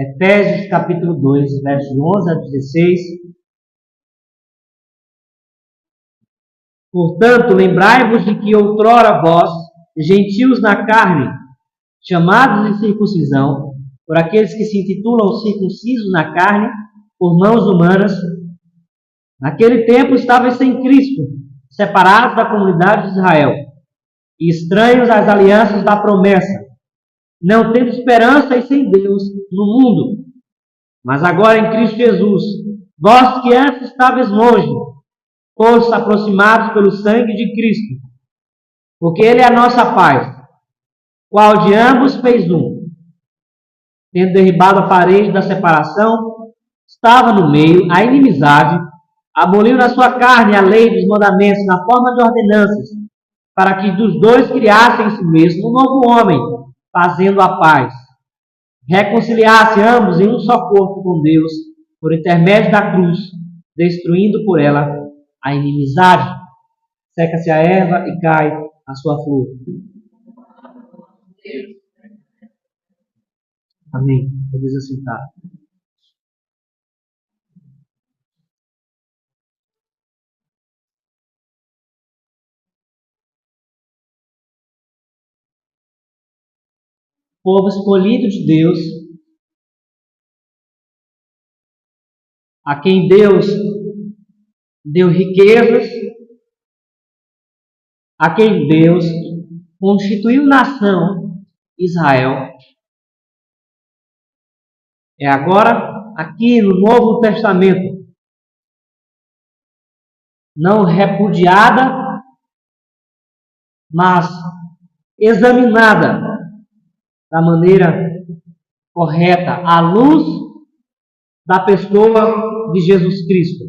Efésios capítulo 2, versos 11 a 16. Portanto, lembrai-vos de que outrora vós, gentios na carne, chamados de circuncisão, por aqueles que se intitulam circuncisos na carne, por mãos humanas, naquele tempo estavais sem Cristo, separados da comunidade de Israel, e estranhos às alianças da promessa, não tendo esperança e sem Deus no mundo. Mas agora em Cristo Jesus, vós que antes estáveis longe, fostes aproximados pelo sangue de Cristo, porque Ele é a nossa paz, qual de ambos fez um. Tendo derribado a parede da separação, estava no meio a inimizade, aboliu na sua carne a lei dos mandamentos na forma de ordenanças, para que dos dois criassem em si mesmo um novo homem, fazendo a paz. Reconciliasse ambos em um só corpo com Deus, por intermédio da cruz, destruindo por ela a inimizade. Seca-se a erva e cai a sua flor. Amém. Podeis assentar. Povo escolhido de Deus, a quem Deus deu riquezas, a quem Deus constituiu nação, Israel. É agora, aqui no Novo Testamento, não repudiada, mas examinada da maneira correta, à luz da pessoa de Jesus Cristo.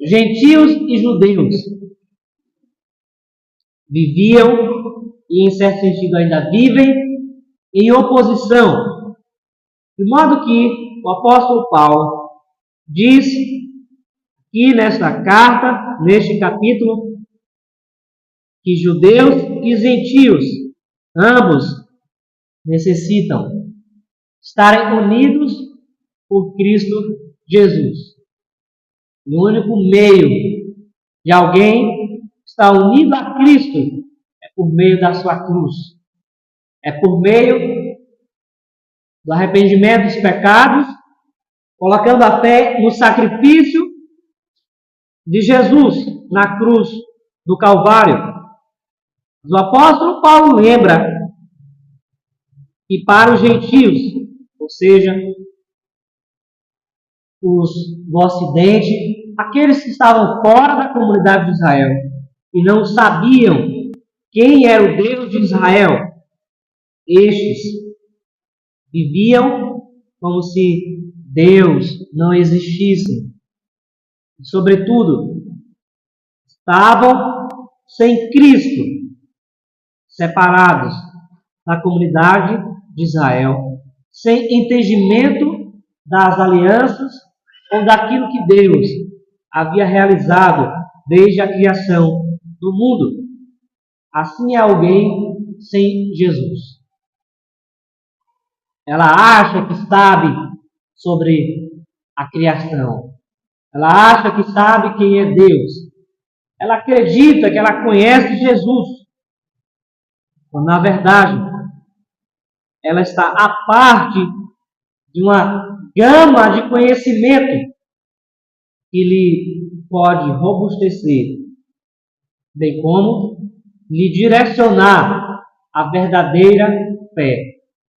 Gentios e judeus viviam, e em certo sentido ainda vivem, em oposição. De modo que o apóstolo Paulo diz aqui nesta carta, neste capítulo, que judeus e gentios, ambos, necessitam estarem unidos por Cristo Jesus. E o único meio de alguém estar unido a Cristo é por meio da sua cruz. É por meio do arrependimento dos pecados, colocando a fé no sacrifício de Jesus na cruz do Calvário. Mas o apóstolo Paulo lembra que para os gentios, ou seja, os do Ocidente, aqueles que estavam fora da comunidade de Israel e não sabiam quem era o Deus de Israel, estes viviam como se Deus não existisse. E, sobretudo, estavam sem Cristo, separados da comunidade de Israel, sem entendimento das alianças ou daquilo que Deus havia realizado desde a criação do mundo. Assim é alguém sem Jesus. Ela acha que sabe sobre a criação. Ela acha que sabe quem é Deus. Ela acredita que ela conhece Jesus. Quando, na verdade, ela está à parte de uma gama de conhecimento que lhe pode robustecer, bem como lhe direcionar a verdadeira fé.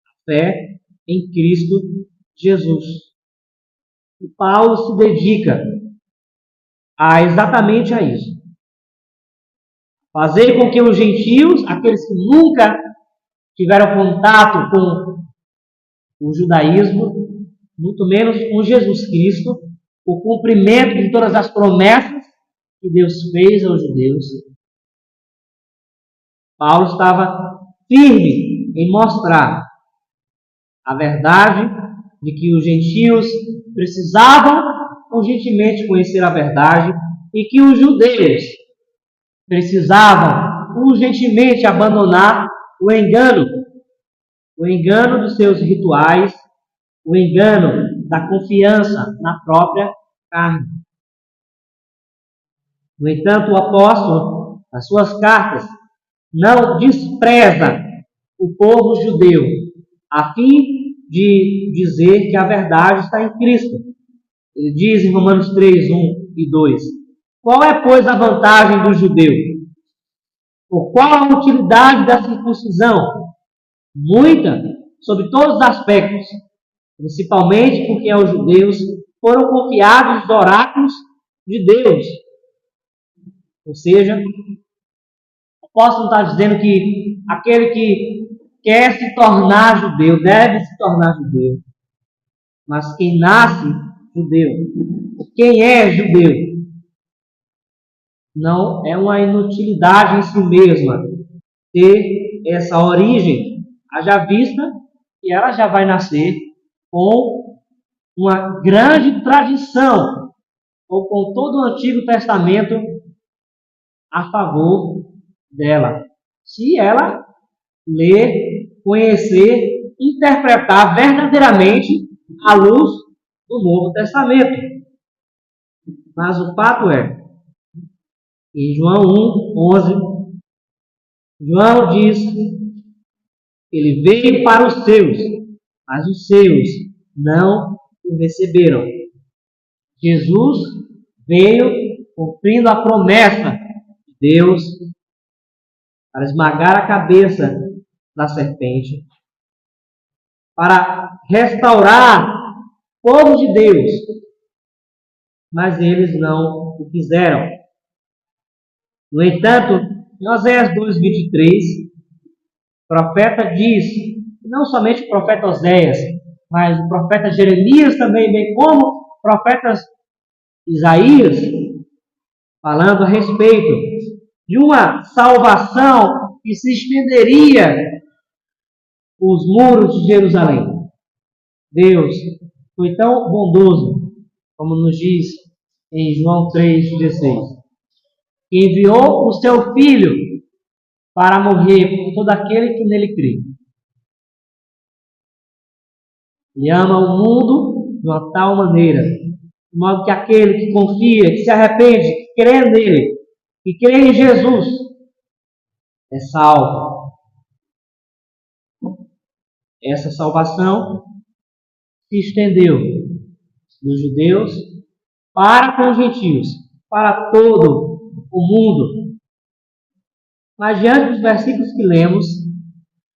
A fé em Cristo Jesus. E Paulo se dedica exatamente a isso. Fazer com que os gentios, aqueles que nunca tiveram contato com o judaísmo, muito menos com Jesus Cristo, o cumprimento de todas as promessas que Deus fez aos judeus. Paulo estava firme em mostrar a verdade de que os gentios precisavam urgentemente conhecer a verdade e que os judeus precisavam urgentemente abandonar o engano dos seus rituais, o engano da confiança na própria carne. No entanto, o apóstolo, nas suas cartas, não despreza o povo judeu, a fim de dizer que a verdade está em Cristo. Ele diz em Romanos 3, 1 e 2: qual é, pois, a vantagem do judeu? Ou qual a utilidade da circuncisão? Muita, sob todos os aspectos, principalmente porque aos judeus foram confiados os oráculos de Deus. Ou seja, o apóstolo está dizendo que aquele que quer se tornar judeu, deve se tornar judeu. Mas quem nasce judeu, quem é judeu, não é uma inutilidade em si mesma ter essa origem, haja vista que ela já vai nascer com uma grande tradição, ou com todo o Antigo Testamento a favor dela. Se ela ler, conhecer, interpretar verdadeiramente à luz do Novo Testamento. Mas o fato é, em João 1, 11, João diz que ele veio para os seus, mas os seus não o receberam. Jesus veio cumprindo a promessa de Deus para esmagar a cabeça da serpente, para restaurar o povo de Deus, mas eles não o fizeram. No entanto, em Oséias 2:23, o profeta diz, não somente o profeta Oséias, mas o profeta Jeremias também, bem como o profeta Isaías, falando a respeito de uma salvação que se estenderia os muros de Jerusalém. Deus foi tão bondoso, como nos diz em João 3,16, que enviou o seu Filho para morrer por todo aquele que nele crê. Ele ama o mundo de uma tal maneira, de modo que aquele que confia, que se arrepende, que crê nele, que crê em Jesus, é salvo. Essa salvação se estendeu dos judeus para com os gentios, para todo o mundo. Mas diante dos versículos que lemos,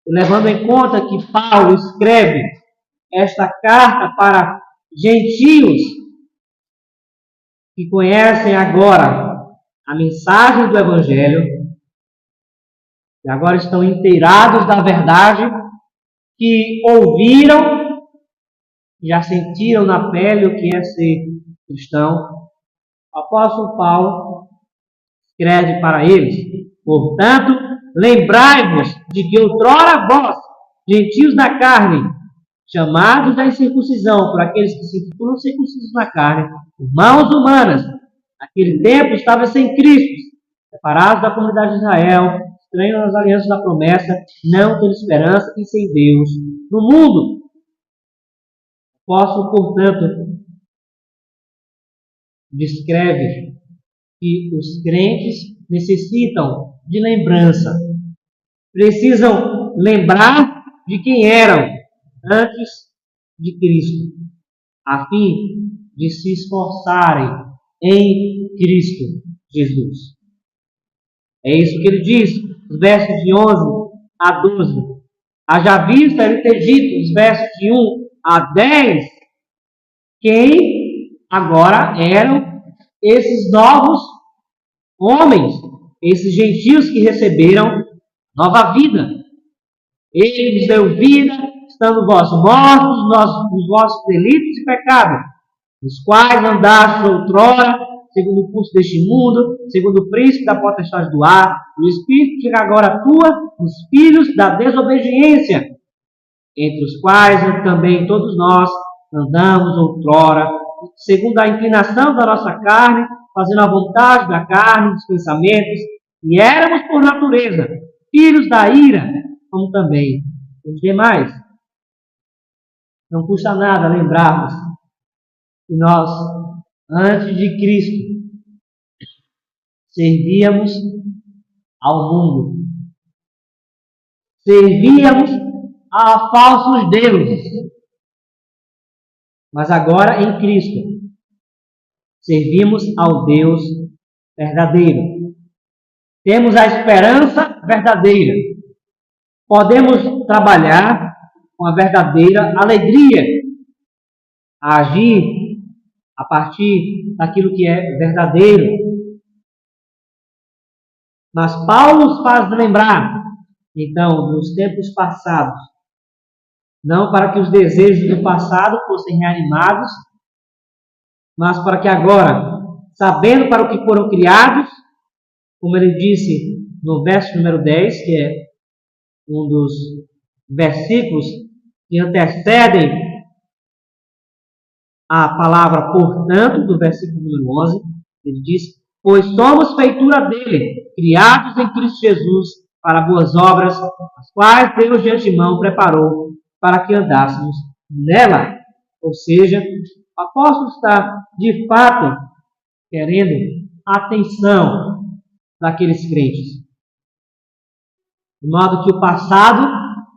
levando em conta que Paulo escreve esta carta para gentios que conhecem agora a mensagem do Evangelho, e agora estão inteirados da verdade, que ouviram, já sentiram na pele o que é ser cristão, o apóstolo Paulo escreve para eles: portanto, lembrai-vos de que outrora vós, gentios da carne, chamados da incircuncisão por aqueles que se intitulam circuncisos na carne, por mãos humanas, naquele tempo estava sem Cristo, separados da comunidade de Israel, estranhos nas alianças da promessa, não tendo esperança e sem Deus no mundo. Apóstolo, portanto, descreve que os crentes necessitam de lembrança, precisam lembrar de quem eram antes de Cristo, a fim de se esforçarem em Cristo Jesus. É isso que ele diz, os versos de 11 a 12. Haja vista ele ter dito, os versos de 1 a 10, quem agora eram esses novos homens, esses gentios que receberam nova vida. Ele vos deu vida, estando vós mortos nos vossos delitos e pecados, nos quais andastes outrora, segundo o curso deste mundo, segundo o príncipe da potestade do ar, o espírito que agora atua nos filhos da desobediência, entre os quais também todos nós andamos outrora, segundo a inclinação da nossa carne, fazendo a vontade da carne, dos pensamentos, e éramos por natureza filhos da ira, como também os demais. Não custa nada lembrarmos que nós, antes de Cristo, servíamos ao mundo. Servíamos a falsos deuses. Mas agora, em Cristo, servimos ao Deus verdadeiro. Temos a esperança verdadeira. Podemos trabalhar com a verdadeira alegria, a agir a partir daquilo que é verdadeiro. Mas Paulo nos faz lembrar, então, dos tempos passados, não para que os desejos do passado fossem reanimados, mas para que agora, sabendo para o que foram criados, como ele disse no verso número 10, que é um dos versículos que antecedem a palavra portanto, do versículo número 11, ele diz: pois somos feitura dele, criados em Cristo Jesus, para boas obras, as quais Deus de antemão preparou para que andássemos nela. Ou seja, o apóstolo está, de fato, querendo a atenção daqueles crentes. De modo que o passado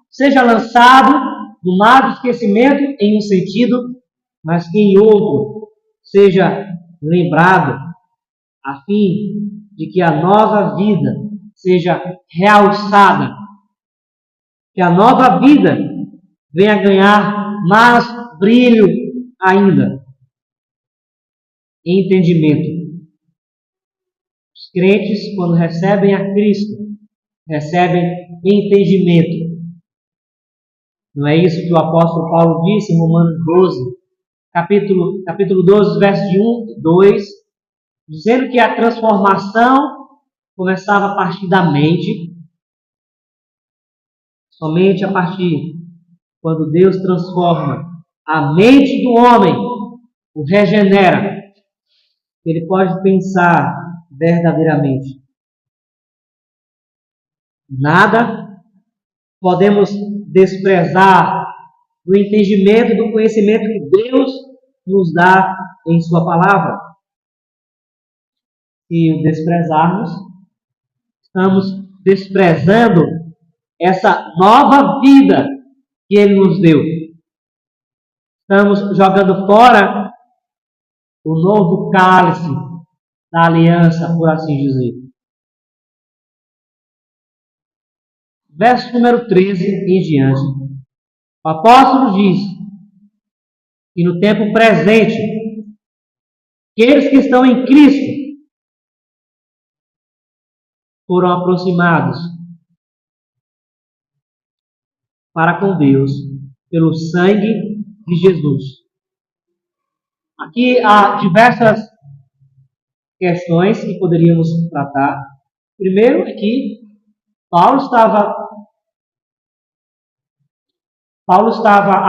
seja lançado no mar do esquecimento em um sentido, mas que em outro seja lembrado, a fim de que a nova vida seja realçada, que a nova vida venha ganhar mais brilho ainda, entendimento. Os crentes, quando recebem a Cristo, recebem entendimento. Não é isso que o apóstolo Paulo disse em Romanos 12, capítulo 12, versos de 1 e 2, dizendo que a transformação começava a partir da mente, somente a partir quando Deus transforma a mente do homem, o regenera, ele pode pensar verdadeiramente. Nada podemos desprezar do entendimento, do conhecimento que Deus nos dá em sua palavra. Se o desprezarmos, estamos desprezando essa nova vida que Ele nos deu. Estamos jogando fora o novo cálice da aliança, por assim dizer. Verso número 13 em diante. O apóstolo diz que no tempo presente, aqueles que estão em Cristo foram aproximados para com Deus pelo sangue de Jesus. Aqui há diversas questões que poderíamos tratar. Primeiro é que Paulo estava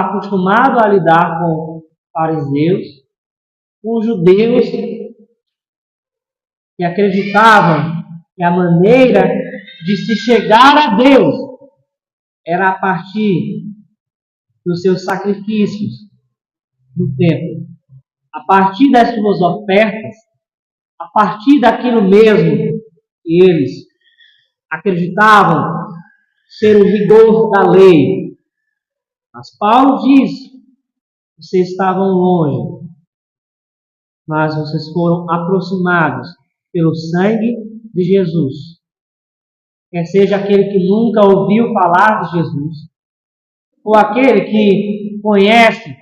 acostumado a lidar com fariseus, com judeus que acreditavam que a maneira de se chegar a Deus era a partir dos seus sacrifícios no templo, a partir das suas ofertas, a partir daquilo mesmo que eles acreditavam ser o rigor da lei. Mas Paulo diz: vocês estavam longe, mas vocês foram aproximados pelo sangue de Jesus. Quer seja aquele que nunca ouviu falar de Jesus, ou aquele que conhece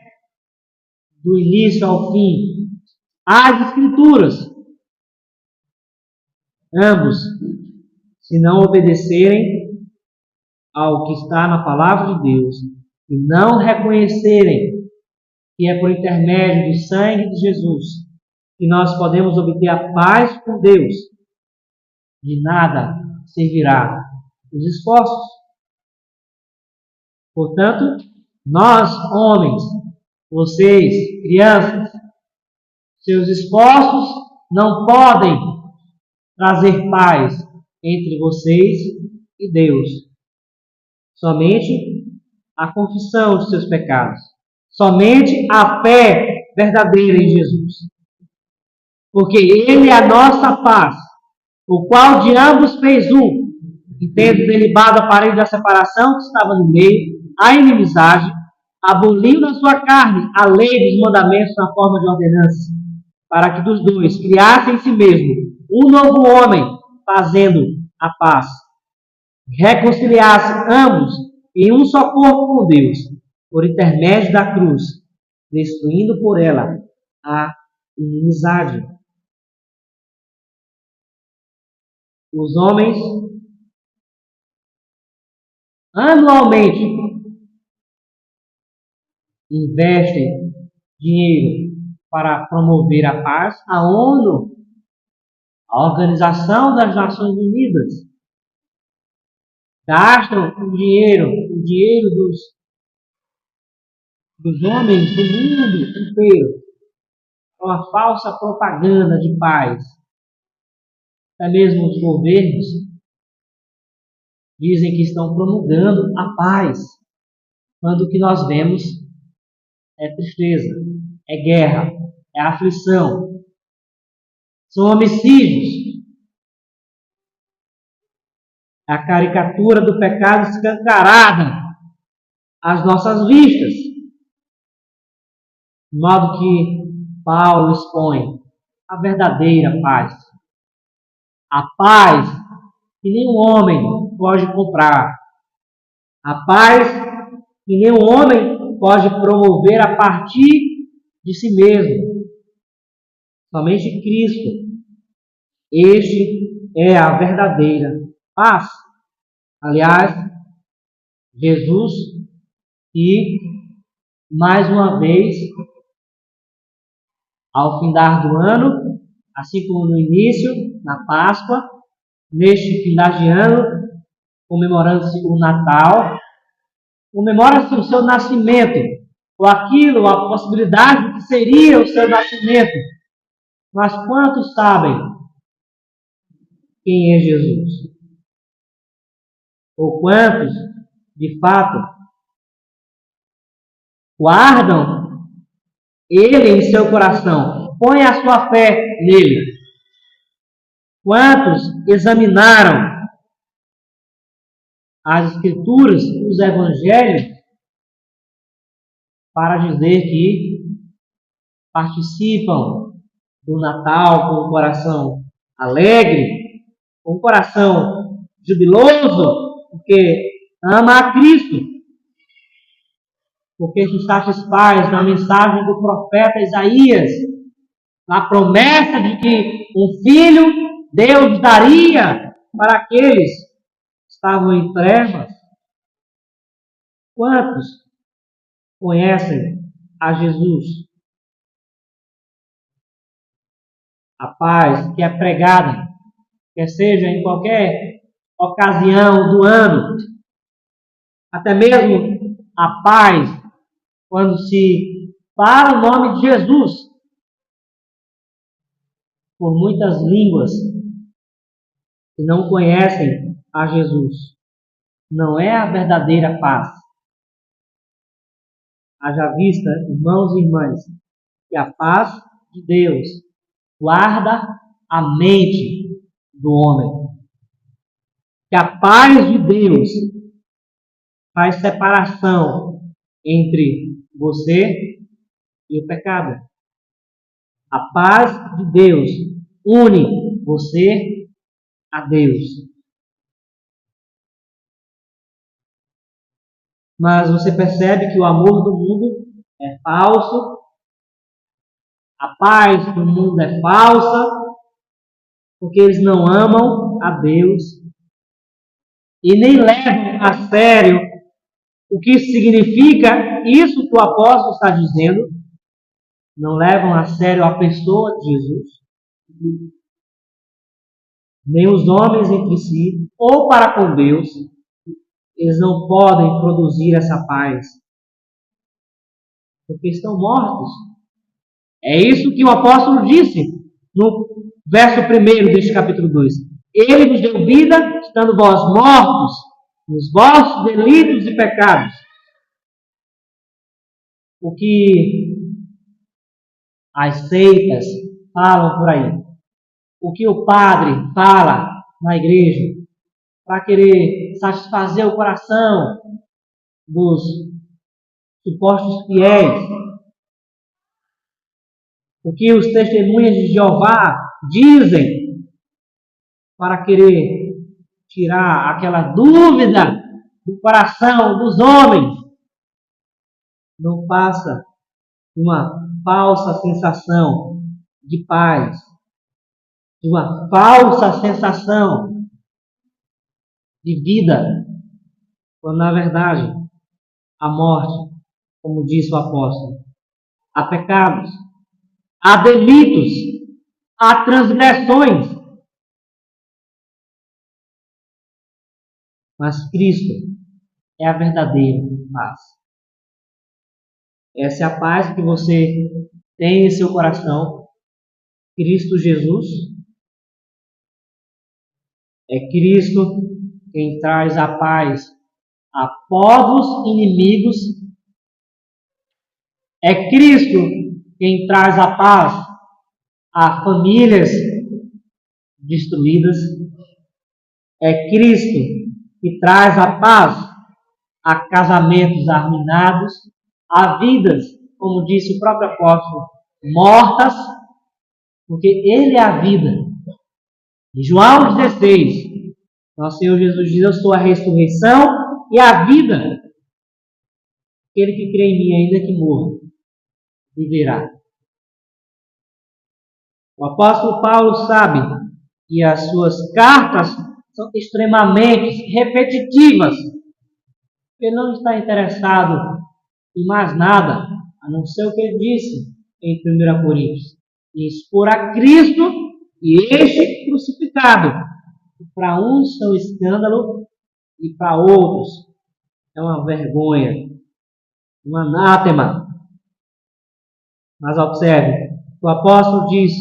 do início ao fim as Escrituras. Ambos, se não obedecerem ao que está na palavra de Deus e não reconhecerem que é por intermédio do sangue de Jesus que nós podemos obter a paz com Deus, de nada servirá os esforços. Portanto, nós, homens, vocês, crianças, seus esforços não podem trazer paz entre vocês e Deus. Somente a confissão de seus pecados, Somente a fé verdadeira em Jesus. Porque Ele é a nossa paz, o qual de ambos fez um, e tendo derribado a parede da separação que estava no meio, a inimizade, aboliu na sua carne a lei dos mandamentos na forma de ordenança, para que dos dois criasse em si mesmo um novo homem, fazendo a paz. Reconciliasse ambos em um só corpo com Deus, por intermédio da cruz, destruindo por ela a inimizade. Os homens anualmente investem dinheiro para promover a paz. A ONU, a Organização das Nações Unidas, gastam o dinheiro dos homens do mundo inteiro com a falsa propaganda de paz. Até mesmo os governos dizem que estão promulgando a paz, quando o que nós vemos é tristeza, é guerra, é aflição, são homicídios. A caricatura do pecado escancarada às nossas vistas. De modo que Paulo expõe a verdadeira paz. A paz que nenhum homem pode comprar. A paz que nenhum homem pode promover a partir de si mesmo. Somente Cristo. Este é a verdadeira paz. Aliás, Jesus, que mais uma vez, ao findar do ano, assim como no início, na Páscoa, neste findar de ano, comemorando-se o Natal, comemora-se o seu nascimento, ou aquilo, a possibilidade que seria o seu nascimento. Mas quantos sabem quem é Jesus? Ou quantos, de fato, guardam Ele em seu coração, põem a sua fé nele? Quantos examinaram as Escrituras, os Evangelhos, para dizer que participam do Natal com o coração alegre, com o coração jubiloso, porque ama a Cristo, porque se satisfaz na mensagem do profeta Isaías, na promessa de que um filho Deus daria para aqueles que estavam em trevas. Quantos conhecem a Jesus? A paz que é pregada, quer seja em qualquer ocasião do ano, até mesmo a paz quando se fala o nome de Jesus, por muitas línguas que não conhecem a Jesus, não é a verdadeira paz. Haja vista, irmãos e irmãs, que a paz de Deus guarda a mente do homem. Que a paz de Deus faz separação entre você e o pecado. A paz de Deus une você a Deus. Mas você percebe que o amor do mundo é falso, a paz do mundo é falsa, porque eles não amam a Deus e nem levam a sério o que significa isso que o apóstolo está dizendo. Não levam a sério a pessoa de Jesus, nem os homens entre si, ou para com Deus. Eles não podem produzir essa paz, porque estão mortos. É isso que o apóstolo disse no verso 1 deste capítulo 2. Ele nos deu vida, estando vós mortos nos vossos delitos e pecados. o que as seitas falam por aí, o que o padre fala na igreja, para querer satisfazer o coração dos supostos fiéis, o que os testemunhas de Jeová dizem, para querer tirar aquela dúvida do coração dos homens, não passa uma falsa sensação de paz, uma falsa sensação de vida, quando na verdade a morte, como disse o apóstolo, há pecados, há delitos, há transgressões, mas Cristo é a verdadeira paz. Essa é a paz que você tem em seu coração. Cristo Jesus. É Cristo quem traz a paz a povos inimigos. É Cristo quem traz a paz a famílias destruídas. É Cristo que traz a paz a casamentos arruinados, a vidas, como disse o próprio apóstolo, mortas, porque Ele é a vida. Em João 16, nosso Senhor Jesus diz: eu sou a ressurreição e a vida. Aquele que crê em mim, ainda que morra, viverá. O apóstolo Paulo sabe que as suas cartas são extremamente repetitivas. Ele não está interessado em mais nada, a não ser o que ele disse em 1 Coríntios: em expor a Cristo e este crucificado. Para uns são escândalo e para outros é uma vergonha, um anátema. Mas observe, o apóstolo diz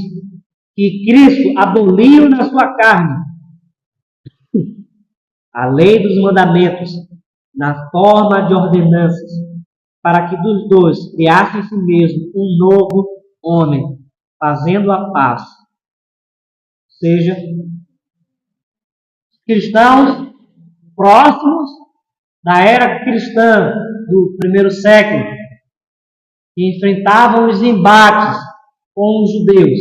que Cristo aboliu na sua carne a lei dos mandamentos na forma de ordenanças, para que dos dois criasse em si mesmo um novo homem, fazendo a paz. Ou seja, cristãos próximos da era cristã do primeiro século, que enfrentavam os embates com os judeus,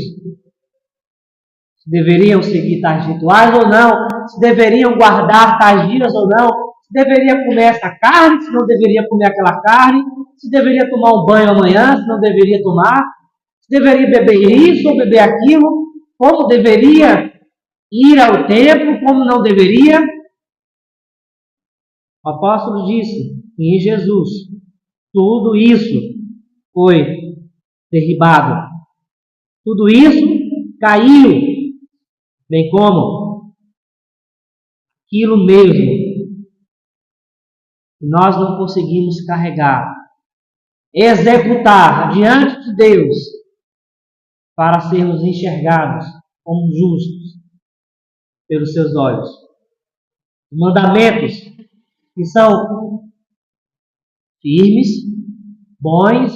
se deveriam seguir tais rituais ou não, se deveriam guardar tais dias ou não, se deveria comer essa carne, se não deveria comer aquela carne, se deveria tomar um banho amanhã, se não deveria tomar, se deveria beber isso ou beber aquilo, como deveria ir ao templo, como não deveria. O apóstolo disse que em Jesus tudo isso foi derribado. Tudo isso caiu, bem como aquilo mesmo que nós não conseguimos carregar, executar diante de Deus para sermos enxergados como justos pelos seus olhos. Os mandamentos que são firmes, bons,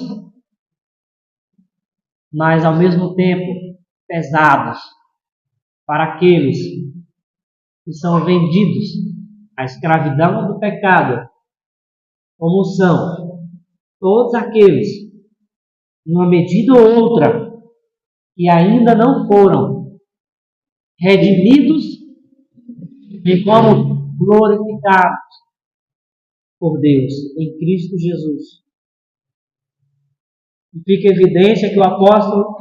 mas ao mesmo tempo pesados para aqueles que são vendidos à escravidão do pecado, como são todos aqueles, em uma medida ou outra, que ainda não foram redimidos e como glorificados por Deus em Cristo Jesus. E fica evidência que o apóstolo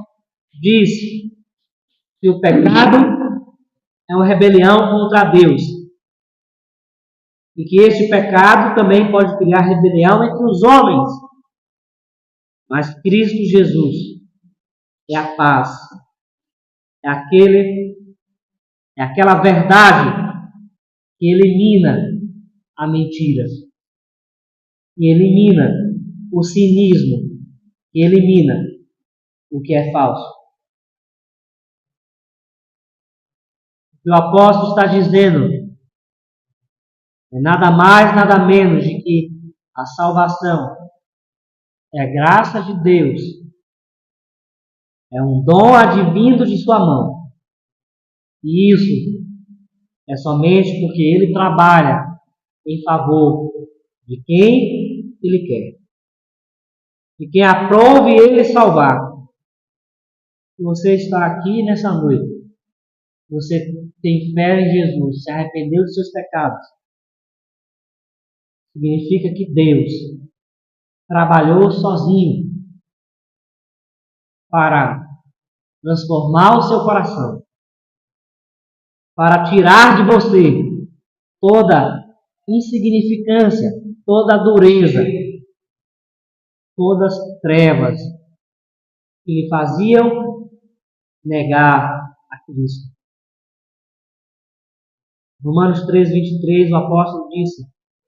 diz que o pecado é uma rebelião contra Deus. E que este pecado também pode criar rebelião entre os homens. Mas Cristo Jesus é a paz. É aquela verdade que elimina a mentira. Que elimina o cinismo. Que elimina o que é falso. O que o apóstolo está dizendo é nada mais, nada menos de que a salvação É a graça de Deus. É um dom advindo de sua mão. E isso é somente porque Ele trabalha em favor de quem Ele quer. De quem aprove Ele salvar. Se você está aqui nessa noite, você tem fé em Jesus, se arrependeu dos seus pecados, significa que Deus trabalhou sozinho para transformar o seu coração, para tirar de você toda insignificância, toda dureza, todas as trevas que lhe faziam negar a Cristo. Romanos 3:23, o apóstolo disse: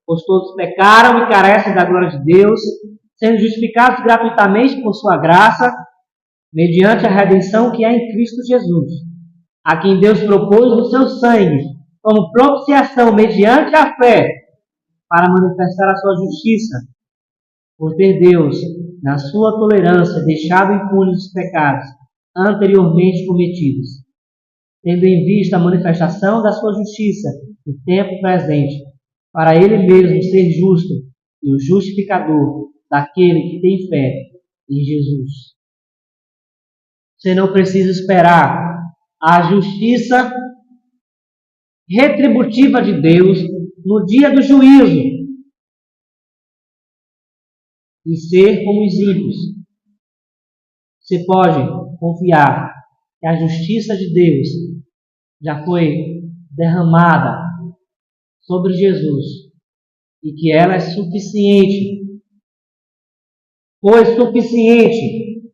pois todos pecaram e carecem da glória de Deus, sendo justificados gratuitamente por sua graça, mediante a redenção que há em Cristo Jesus, a quem Deus propôs no seu sangue, como propiciação mediante a fé, para manifestar a sua justiça, por ter Deus, na sua tolerância, deixado impunes os pecados anteriormente cometidos, tendo em vista a manifestação da sua justiça no tempo presente, para Ele mesmo ser justo e o justificador daquele que tem fé em Jesus. Você não precisa esperar a justiça retributiva de Deus no dia do juízo e ser como os ímpios. Você pode confiar que a justiça de Deus já foi derramada sobre Jesus e que ela é suficiente, foi suficiente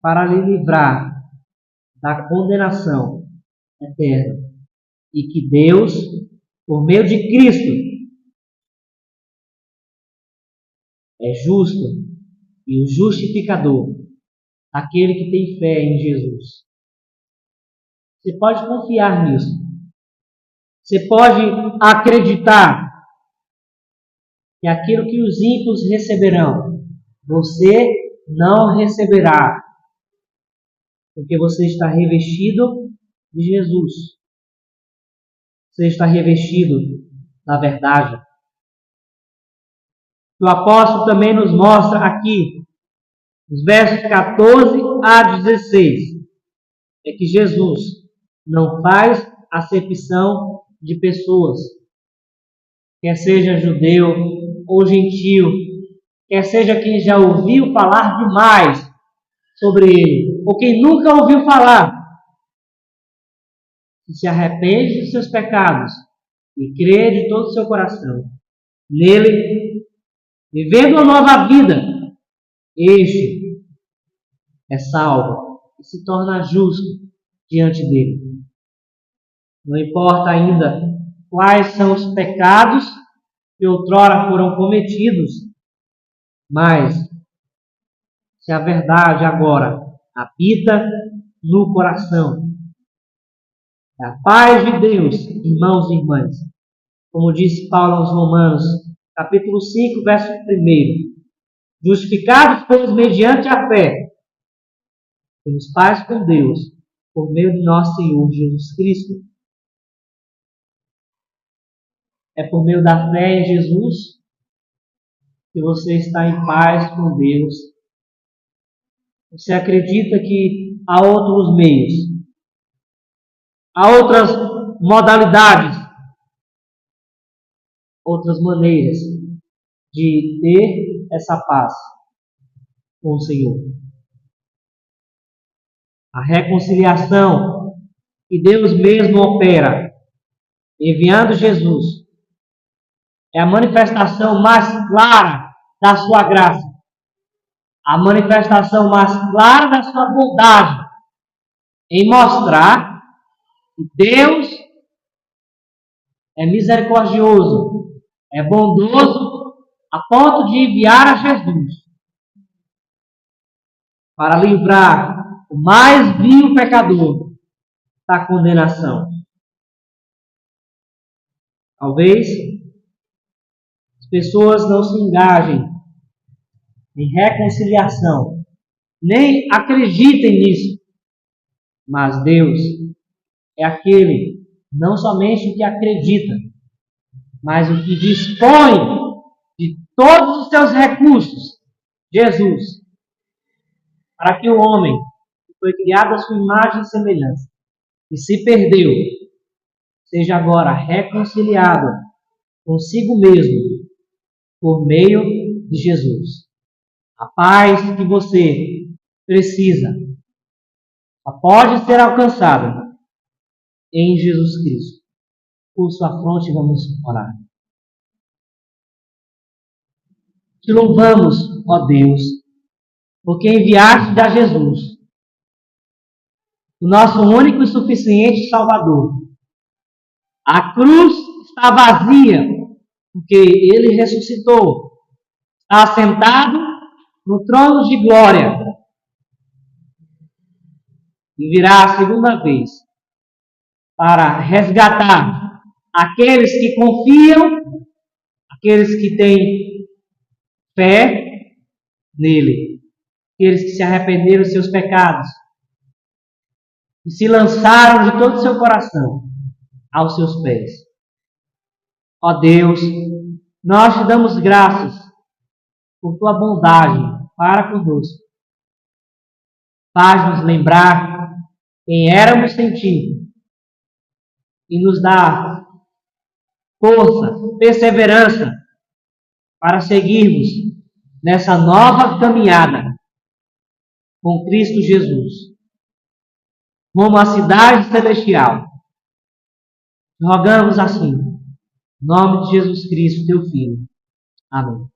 para lhe livrar da condenação eterna. E que Deus, por meio de Cristo, é justo e o justificador, aquele que tem fé em Jesus. Você pode confiar nisso. Você pode acreditar que aquilo que os ímpios receberão, você não receberá, porque você está revestido de Jesus. Você está revestido da verdade. O apóstolo também nos mostra aqui, nos versos 14 a 16, é que Jesus não faz acepção de pessoas, quer seja judeu ou gentil, quer seja quem já ouviu falar demais sobre ele, ou quem nunca ouviu falar. Se arrepende dos seus pecados e crê de todo o seu coração nele, vivendo uma nova vida, este é salvo e se torna justo diante dele. Não importa ainda quais são os pecados que outrora foram cometidos, mas se a verdade agora habita no coração, a paz de Deus, irmãos e irmãs, como disse Paulo aos Romanos, capítulo 5, verso 1, justificados, pois, mediante a fé, temos paz com Deus, por meio de nosso Senhor Jesus Cristo. É por meio da fé em Jesus que você está em paz com Deus. Você acredita que há outros meios, há outras modalidades, outras maneiras de ter essa paz com o Senhor. A reconciliação que Deus mesmo opera, enviando Jesus, é a manifestação mais clara da sua graça, a manifestação mais clara da sua bondade, em mostrar que Deus é misericordioso, é bondoso, a ponto de enviar a Jesus para livrar o mais vil pecador da condenação. Talvez as pessoas não se engajem em reconciliação, nem acreditem nisso. Mas Deus é aquele, não somente o que acredita, mas o que dispõe de todos os seus recursos, Jesus, para que o homem, que foi criado à sua imagem e semelhança, e se perdeu, seja agora reconciliado consigo mesmo, por meio de Jesus. A paz que você precisa só pode ser alcançada em Jesus Cristo. Por sua fronte vamos orar. Te louvamos, ó Deus, porque enviaste a Jesus, o nosso único e suficiente Salvador. A cruz está vazia, porque Ele ressuscitou. Está assentado no trono de glória. E virá a segunda vez para resgatar aqueles que confiam, aqueles que têm fé nele, aqueles que se arrependeram dos seus pecados e se lançaram de todo o seu coração aos seus pés. Ó Deus, nós te damos graças por tua bondade para conosco. Faz-nos lembrar quem éramos sem ti e nos dá força, perseverança para seguirmos nessa nova caminhada com Cristo Jesus, rumo à cidade celestial. Rogamos assim, em nome de Jesus Cristo, teu Filho. Amém.